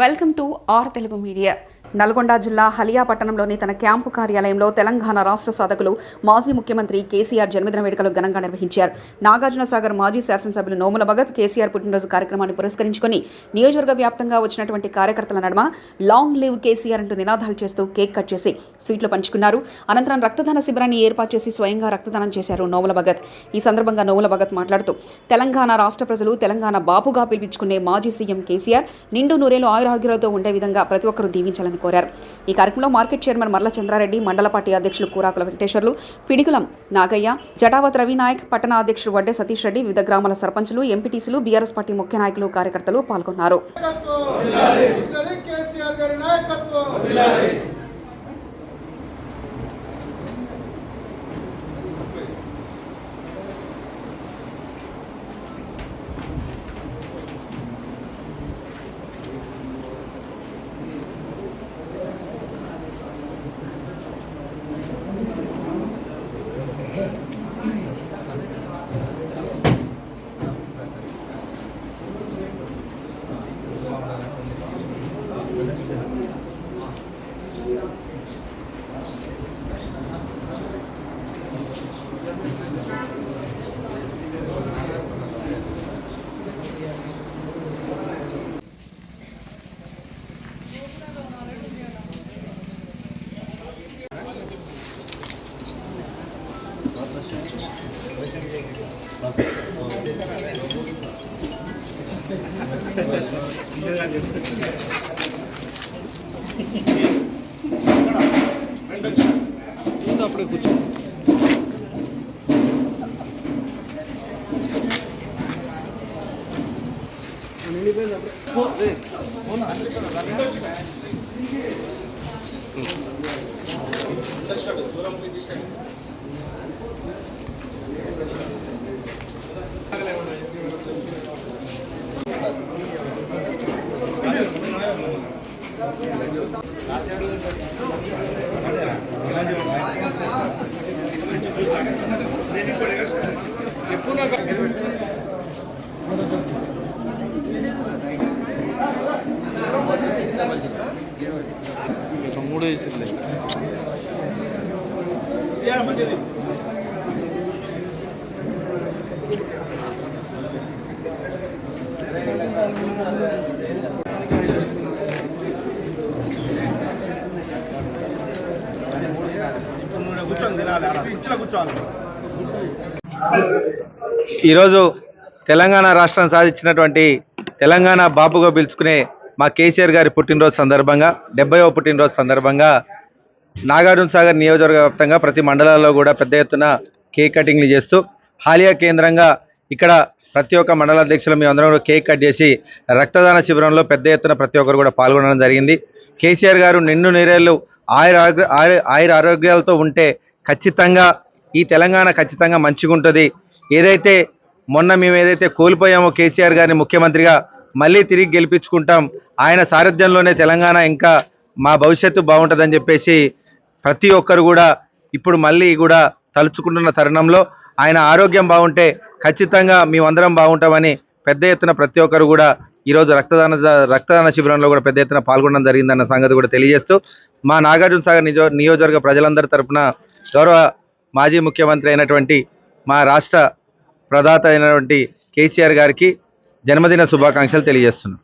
Welcome to our Telugu media. Nalgonda జిల్లా హలియా పట్టణంలోని తన క్యాంపు కార్యాలయంలో తెలంగాణ రాష్ట్ర సాధకులు మాజీ ముఖ్యమంత్రి కేసీఆర్ జన్మదిన వేడుకలు ఘనంగా నిర్వహించారు. నాగార్జునసాగర్ మాజీ శాసనసభ్యులు నోముల భగత్ కేసీఆర్ పుట్టినరోజు కార్యక్రమాన్ని పురస్కరించుకుని నియోజకవర్గ వ్యాప్తంగా వచ్చినటువంటి కార్యకర్తల నడుమ లాంగ్ లివ్ కేసీఆర్ అంటూ నినాదాలు చేస్తూ కేక్ కట్ చేసి స్వీట్లు పంచుకున్నారు. అనంతరం రక్తదాన శిబిరాన్ని ఏర్పాటు చేసి స్వయంగా రక్తదానం చేశారు నోముల భగత్. ఈ సందర్భంగా నోముల భగత్ మాట్లాడుతూ తెలంగాణ రాష్ట్ర ప్రజలు తెలంగాణ బాపుగా పిలిపించుకునే మాజీ సీఎం కేసీఆర్ నిండు నూరేలు ఆయురారోగ్యాలతో ఉండే విధంగా ప్రతి ఒక్కరూ దీవించాలని కోరారు. ఈ కార్యక్రమంలో మార్కెట్ చైర్మన్ మర్ల చంద్రారెడ్డి, మండల పార్టీ అధ్యక్షులు కూరాకుల వెంకటేశ్వర్లు, పిడికులం నాగయ్య, జటావత్ రవినాయక్, పట్టణ అధ్యక్షుడు వడ్డే సతీష్ రెడ్డి, వివిధ గ్రామాల సర్పంచులు, ఎంపీటీసీలు, బీఆర్ఎస్ పార్టీ ముఖ్య నాయకులు, కార్యకర్తలు పాల్గొన్నారు. అప్పుడే కూర్చో మూడు వేసిర్లే. ఈరోజు తెలంగాణ రాష్ట్రం సాధించినటువంటి తెలంగాణ బాపుగా పిలుచుకునే మా కేసీఆర్ గారి పుట్టినరోజు సందర్భంగా 70వ పుట్టినరోజు సందర్భంగా నాగార్జునసాగర్ నియోజకవర్గ వ్యాప్తంగా ప్రతి మండలాల్లో కూడా పెద్ద ఎత్తున కేక్ కటింగ్లు చేస్తూ హాలియా కేంద్రంగా ఇక్కడ ప్రతి ఒక్క మండల అధ్యక్షులు మేము అందరం కూడా కేక్ కట్ చేసి రక్తదాన శిబిరంలో పెద్ద ఎత్తున ప్రతి ఒక్కరు కూడా పాల్గొనడం జరిగింది. కేసీఆర్ గారు నిండు నీరేళ్ళు ఆయుర ఆరోగ్యాలతో ఉంటే ఖచ్చితంగా ఈ తెలంగాణ ఖచ్చితంగా మంచిగా ఉంటుంది. ఏదైతే మొన్న మేము ఏదైతే కోల్పోయామో కేసీఆర్ గారిని ముఖ్యమంత్రిగా మళ్ళీ తిరిగి గెలిపించుకుంటాం, ఆయన సారథ్యంలోనే తెలంగాణ ఇంకా మా భవిష్యత్తు బాగుంటుందని చెప్పేసి ప్రతి ఒక్కరు కూడా ఇప్పుడు మళ్ళీ కూడా తలుచుకుంటున్న తరుణంలో ఆయన ఆరోగ్యం బాగుంటే ఖచ్చితంగా మేమందరం బాగుంటామని పెద్ద ఎత్తున ప్రతి ఒక్కరు కూడా ఈరోజు రక్తదాన శిబిరంలో కూడా పెద్ద ఎత్తున పాల్గొనడం జరిగిందన్న సంగతి కూడా తెలియజేస్తూ మా నాగార్జునసాగర్ నియోజకవర్గ ప్రజలందరి తరపున గౌరవ మాజీ ముఖ్యమంత్రి అయినటువంటి మా రాష్ట్ర ప్రదాత అయినటువంటి కేసీఆర్ గారికి జన్మదిన శుభాకాంక్షలు తెలియజేస్తున్నాం.